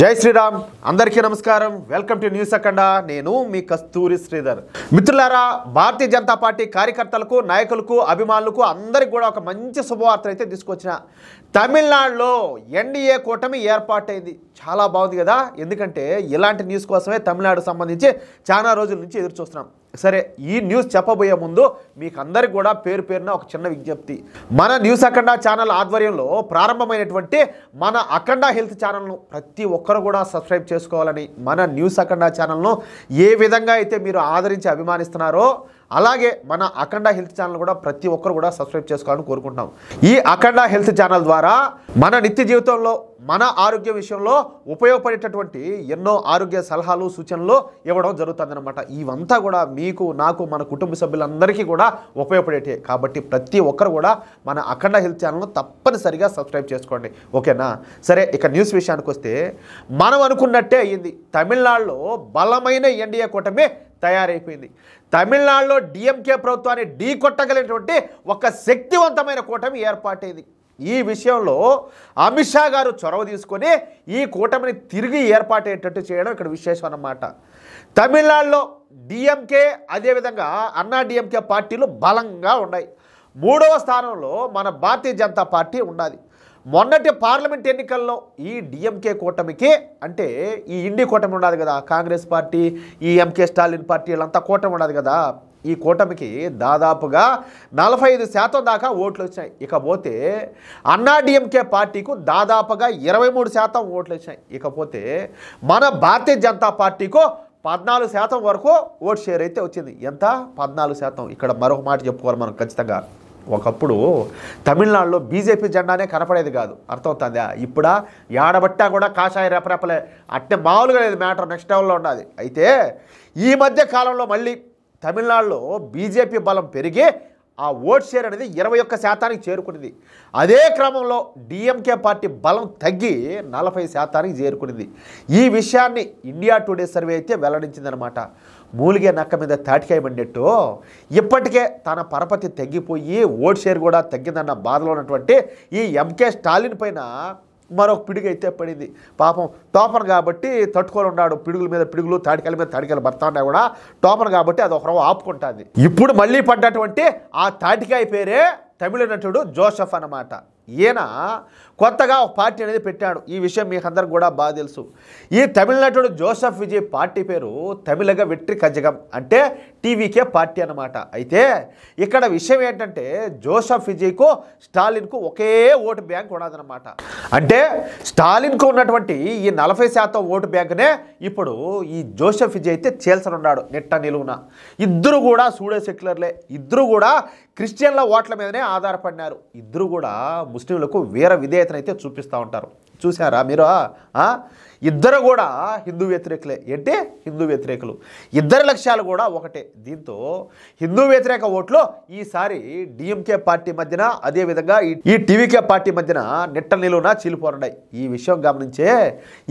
జై శ్రీరామ్ అందరికీ నమస్కారం వెల్కమ్ టు న్యూస్ అఖండ నేను మీ కస్తూరి శ్రీధర్ మిత్రులారా భారతీయ జనతా పార్టీ కార్యకర్తలకు నాయకులకు అభిమానులకు అందరికీ కూడా ఒక మంచి శుభవార్త అయితే తీసుకొచ్చిన తమిళనాడులో ఎన్డీఏ కూటమి ఏర్పాటైంది చాలా బాగుంది కదా ఎందుకంటే ఇలాంటి న్యూస్ కోసమే తమిళనాడు సంబంధించి చాలా రోజుల నుంచి ఎదురు చూస్తున్నాం సరే ఈ న్యూస్ చెప్పబోయే ముందు మీకు అందరికి కూడా పేరు పేరున ఒక చిన్న విజ్ఞప్తి మన న్యూస్ అఖండ ఛానల్ ఆధ్వర్యంలో ప్రారంభమైనటువంటి మన అఖండ హెల్త్ ఛానల్ను ప్రతి ఒక్కరు కూడా సబ్స్క్రైబ్ చేసుకోవాలని మన న్యూస్ అఖండ ఛానల్ను ఏ విధంగా అయితే మీరు ఆదరించి అభిమానిస్తున్నారో అలాగే మన అఖండ హెల్త్ ఛానల్ కూడా ప్రతి ఒక్కరు కూడా సబ్స్క్రైబ్ చేసుకోవాలని కోరుకుంటున్నాం ఈ అఖండ హెల్త్ ఛానల్ ద్వారా మన నిత్య జీవితంలో మన ఆరోగ్య విషయంలో ఉపయోగపడేటటువంటి ఎన్నో ఆరోగ్య సలహాలు సూచనలు ఇవ్వడం జరుగుతుందన్నమాట ఇవంతా కూడా మీకు నాకు మన కుటుంబ సభ్యులందరికీ కూడా ఉపయోగపడేటే కాబట్టి ప్రతి ఒక్కరు కూడా మన అఖండ హెల్త్ ఛానల్ను తప్పనిసరిగా సబ్స్క్రైబ్ చేసుకోండి ఓకేనా సరే ఇక న్యూస్ విషయానికి వస్తే మనం అనుకున్నట్టే అయ్యింది తమిళనాడులో బలమైన ఎన్డీఏ కూటమి తయారైపోయింది తమిళనాడులో డిఎంకే ప్రభుత్వాన్ని ఢీకొట్టగలిగినటువంటి ఒక శక్తివంతమైన కూటమి ఏర్పాటైంది ఈ విషయంలో అమిత్ షా గారు చొరవ తీసుకొని ఈ కూటమిని తిరిగి ఏర్పాటయ్యేటట్టు చేయడం ఇక్కడ విశేషం అన్నమాట తమిళనాడులో డిఎంకే అదేవిధంగా అన్నా డిఎంకే పార్టీలు బలంగా ఉన్నాయి మూడవ స్థానంలో మన భారతీయ జనతా పార్టీ ఉన్నది మొన్నటి పార్లమెంట్ ఎన్నికల్లో ఈ డిఎంకే కూటమికి అంటే ఈ ఇండి కూటమి ఉన్నది కదా కాంగ్రెస్ పార్టీ ఈ ఎంకే స్టాలిన్ పార్టీ వీళ్ళంతా కూటమి ఉన్నది కదా ఈ కూటమికి దాదాపుగా 45% దాకా ఓట్లు వచ్చాయి ఇకపోతే అన్నా డిఎంకే పార్టీకు దాదాపుగా 23% ఓట్లు వచ్చాయి ఇకపోతే మన భారతీయ జనతా పార్టీకు 14% వరకు ఓట్ షేర్ అయితే వచ్చింది ఎంత 14% ఇక్కడ మరొక మాట చెప్పుకోవాలి మనం ఖచ్చితంగా ఒకప్పుడు తమిళనాడులో బీజేపీ జెండానే కనపడేది కాదు అర్థమవుతుందా ఇప్పుడా ఏడబట్టా కూడా కాషాయ రెపరెపలే అట్టే మామూలుగా లేదు మ్యాటర్ నెక్స్ట్ లెవెల్లో ఉన్నది అయితే ఈ మధ్య కాలంలో మళ్ళీ తమిళనాడులో బీజేపీ బలం పెరిగి ఆ ఓట్ షేర్ అనేది 21% చేరుకునింది అదే క్రమంలో డిఎంకే పార్టీ బలం తగ్గి 40% చేరుకునింది ఈ విషయాన్ని ఇండియా టుడే సర్వే అయితే వెల్లడించిందనమాట మూలిగే నక్క మీద తాటికాయ పడినట్టు ఇప్పటికే తన పరపతి తగ్గిపోయి ఓట్ షేర్ కూడా తగ్గిందన్న బాధలో ఉన్నటువంటి ఈ ఎంకే స్టాలిన్ పైన మరొక పిడుగు అయితే పడింది పాపం టోపర్ కాబట్టి తట్టుకొని ఉన్నాడు పిడుగుల మీద పిడుగులు తాటికాయల మీద తాటికాయలు పడతా కూడా టోపర్ కాబట్టి అది ఒకరవ ఆపుకుంటుంది ఇప్పుడు మళ్ళీ పడ్డటువంటి ఆ తాటికాయ పేరే తమిళ నటుడు జోసెఫ్ అన్నమాట ఈయన కొత్తగా ఒక పార్టీ అనేది పెట్టాడు ఈ విషయం మీకు అందరికి కూడా బాగా తెలుసు ఈ తమిళ నటుడు జోసెఫ్ విజయ్ పార్టీ పేరు తమిళగ వెట్రి కజగం అంటే టీవీకే పార్టీ అన్నమాట అయితే ఇక్కడ విషయం ఏంటంటే జోసెఫ్ విజయ్కు స్టాలిన్కు ఒకే ఓటు బ్యాంక్ ఉన్నదన్నమాట అంటే స్టాలిన్కు ఉన్నటువంటి ఈ 40% ఓటు బ్యాంకునే ఇప్పుడు ఈ జోసెఫ్ విజయ్ అయితే చేల్చనున్నాడు నెట్ట నిలువున ఇద్దరు కూడా సూడో సెక్యులర్లే ఇద్దరు కూడా క్రిస్టియన్ల ఓట్ల మీదనే ఆధారపడినారు ఇద్దరు కూడా ముస్లింలకు వీర విధేయతనైతే చూపిస్తూ ఉంటారు చూసారా మీరు ఇద్దరు కూడా హిందూ వ్యతిరేకులే ఏంటి హిందూ వ్యతిరేకులు ఇద్దరి లక్ష్యాలు కూడా ఒకటే దీంతో హిందూ వ్యతిరేక ఓట్లు ఈసారి డిఎంకే పార్టీ మధ్యన అదేవిధంగా ఈ టీవీకే పార్టీ మధ్యన నిట్ట నిలువున చీలిపోనున్నాయి ఈ విషయం గమనించే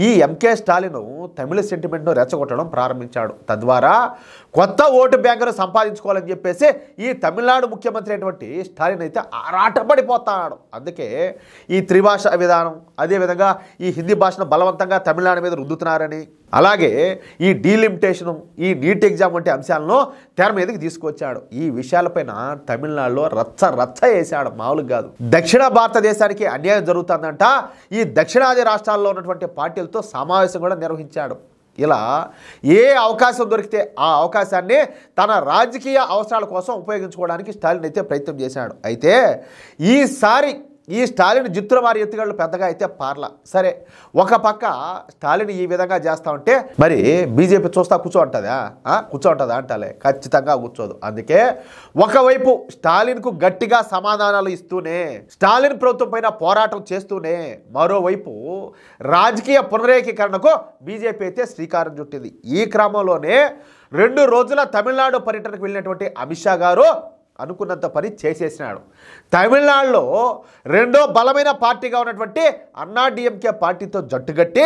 ఈ ఎంకే స్టాలిన్ తమిళ సెంటిమెంట్ను రెచ్చగొట్టడం ప్రారంభించాడు తద్వారా కొత్త ఓటు బ్యాంకును సంపాదించుకోవాలని చెప్పేసి ఈ తమిళనాడు ముఖ్యమంత్రి అయినటువంటి స్టాలిన్ అయితే ఆరాటపడిపోతాడు అందుకే ఈ త్రిభాష విధానం అదేవిధంగా ఈ హిందీ భాషను బలవంతంగా తమిళనాడు మీద రుద్దుతున్నారని అలాగే ఈ డీలిమిటేషను ఈ నీట్ ఎగ్జామ్ వంటి అంశాలను తెర మీదకి తీసుకొచ్చాడు ఈ విషయాలపైన తమిళనాడులో రచ్చ వేసాడు మామూలుగా కాదు దక్షిణ భారతదేశానికి అన్యాయం జరుగుతుందంట ఈ దక్షిణాది రాష్ట్రాల్లో ఉన్నటువంటి పార్టీలతో సమావేశం కూడా నిర్వహించాడు ఇలా ఏ అవకాశం దొరికితే ఆ అవకాశాన్ని తన రాజకీయ అవసరాల కోసం ఉపయోగించుకోవడానికి స్టాలిన్ అయితే ప్రయత్నం చేశాడు అయితే ఈసారి ఈ స్టాలిన్ జిత్తుల వారి ఎత్తుగడలు పెద్దగా అయితే పార్లా సరే ఒక పక్క స్టాలిన్ ఈ విధంగా చేస్తా ఉంటే మరి బీజేపీ చూస్తా కూర్చోంటుందా అంటాలే ఖచ్చితంగా కూర్చోదు అందుకే ఒకవైపు స్టాలిన్కు గట్టిగా సమాధానాలు ఇస్తూనే స్టాలిన్ ప్రభుత్వం పైన పోరాటం చేస్తూనే మరోవైపు రాజకీయ పునరేకీకరణకు బీజేపీ అయితే శ్రీకారం చుట్టింది ఈ క్రమంలోనే 2 రోజుల తమిళనాడు పర్యటనకు వెళ్ళినటువంటి అమిత్ షా గారు అనుకున్నంత పని చేసేసినాడు తమిళనాడులో రెండో బలమైన పార్టీగా ఉన్నటువంటి అన్నా డిఎంకే పార్టీతో జట్టుగట్టి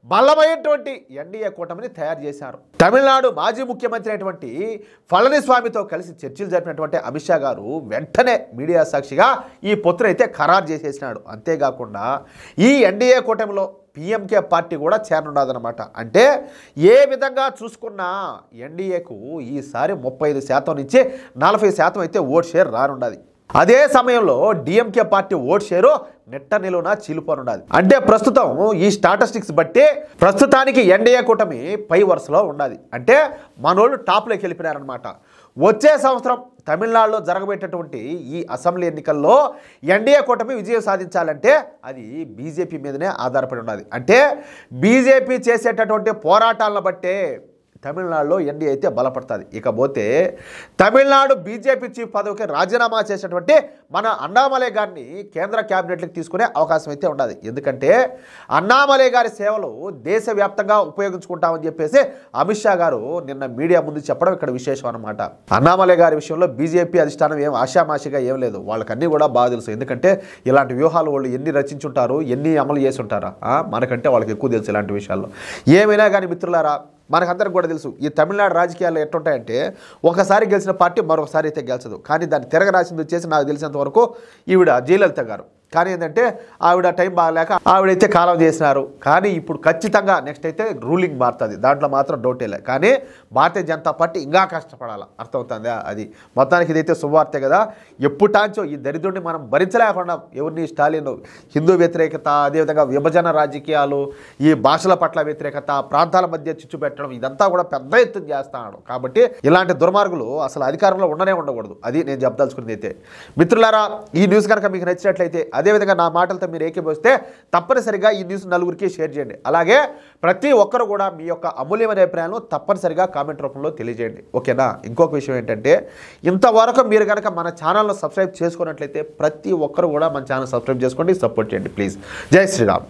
బలమైనటువంటి ఎన్డీఏ కూటమిని తయారు చేశారు తమిళనాడు మాజీ ముఖ్యమంత్రి అయినటువంటి పళనిస్వామితో కలిసి చర్చలు జరిపినటువంటి అమిత్ షా గారు వెంటనే మీడియా సాక్షిగా ఈ పొత్తును అయితే ఖరారు చేసేసినాడు అంతేకాకుండా ఈ ఎన్డీఏ కూటమిలో పిఎంకే పార్టీ కూడా చేరనున్నదన్నమాట. అంటే ఏ విధంగా చూసుకున్నా ఎన్డీఏకు ఈసారి 35% నుంచి 40% అయితే ఓట్ షేర్ రానున్నది. అదే సమయంలో డిఎంకే పార్టీ ఓట్ షేరు నెట్ట నిలువున చీలిపోనున్నది. అంటే ప్రస్తుతం ఈ స్టాటిస్టిక్స్ బట్టి ప్రస్తుతానికి ఎన్డీఏ కూటమి పై వరుసలో ఉన్నది. అంటే మనోళ్ళు టాప్లోకి వెళ్ళిపోయారనమాట. వచ్చే సంవత్సరం తమిళనాడులో జరగబోయేటటువంటి ఈ అసెంబ్లీ ఎన్నికల్లో ఎన్డీఏ కూటమి విజయం సాధించాలంటే అది బీజేపీ మీదనే ఆధారపడి ఉన్నది. అంటే బీజేపీ చేసేటటువంటి పోరాటాలను బట్టే తమిళనాడులో ఎన్డీఏ అయితే బలపడుతుంది. ఇకపోతే తమిళనాడు బీజేపీ చీఫ్ పదవికి రాజీనామా చేసేటువంటి మన అన్నామలై గారిని కేంద్ర క్యాబినెట్లకు తీసుకునే అవకాశం అయితే ఉండదు. ఎందుకంటే అన్నామలై గారి సేవలు దేశవ్యాప్తంగా ఉపయోగించుకుంటామని చెప్పేసి అమిత్ షా గారు నిన్న మీడియా ముందు చెప్పడం ఇక్కడ విశేషం అనమాట. అన్నామలై గారి విషయంలో బీజేపీ అధిష్టానం ఏం ఆషామాషిగా ఏం లేదు, వాళ్ళకన్నీ కూడా బాగా తెలుసు. ఎందుకంటే ఇలాంటి వ్యూహాలు వాళ్ళు ఎన్ని రచించుంటారు, ఎన్ని అమలు చేసి ఉంటారా, మనకంటే వాళ్ళకి ఎక్కువ తెలుసు ఇలాంటి విషయాల్లో. ఏమైనా కానీ మిత్రులారా, మనకందరికి కూడా తెలుసు ఈ తమిళనాడు రాజకీయాల్లో ఎట్లుంటాయంటే ఒకసారి గెలిచిన పార్టీ మరొకసారి అయితే గెలిచదు. కానీ దాన్ని తిరగరాసింది వచ్చేసి నాకు తెలిసినంత వరకు ఈవిడ జయలలిత గారు. కానీ ఏంటంటే ఆవిడ టైం బాగలేక ఆవిడైతే కాలం చేసినారు. కానీ ఇప్పుడు ఖచ్చితంగా నెక్స్ట్ అయితే రూలింగ్ మారుతుంది, దాంట్లో మాత్రం డౌటే లేదు. కానీ భారతీయ జనతా పార్టీ ఇంకా కష్టపడాలి, అర్థమవుతుందా? అది మొత్తానికి ఇదైతే శుభవార్తే కదా. ఎప్పుటాంచో ఈ దరిద్రుడిని మనం భరించలేకుండా ఎవరిని స్టాలిన్ హిందూ వ్యతిరేకత, అదేవిధంగా విభజన రాజకీయాలు, ఈ భాషల పట్ల వ్యతిరేకత, ప్రాంతాల మధ్య చిచ్చు పెట్టడం, ఇదంతా కూడా పెద్ద ఎత్తున చేస్తున్నాడు. కాబట్టి ఇలాంటి దుర్మార్గులు అసలు అధికారంలో ఉండకూడదు. అది నేను చెప్పదలుచుకున్నది అయితే. మిత్రులారా, ఈ న్యూస్ కనుక మీకు నచ్చినట్లయితే, అదేవిధంగా నా మాటలతో మీరు ఏకీభవిస్తే తప్పనిసరిగా ఈ న్యూస్ నలుగురికి షేర్ చేయండి. అలాగే ప్రతి ఒక్కరు కూడా మీ యొక్క అమూల్యమైన అభిప్రాయాలను తప్పనిసరిగా కామెంట్ రూపంలో తెలియజేయండి. ఓకేనా? ఇంకొక విషయం ఏంటంటే, ఇంతవరకు మీరు కనుక మన ఛానల్ను సబ్స్క్రైబ్ చేసుకున్నట్లయితే ప్రతి ఒక్కరు కూడా మన ఛానల్ సబ్స్క్రైబ్ చేసుకోండి, సపోర్ట్ చేయండి ప్లీజ్. జై శ్రీరామ్.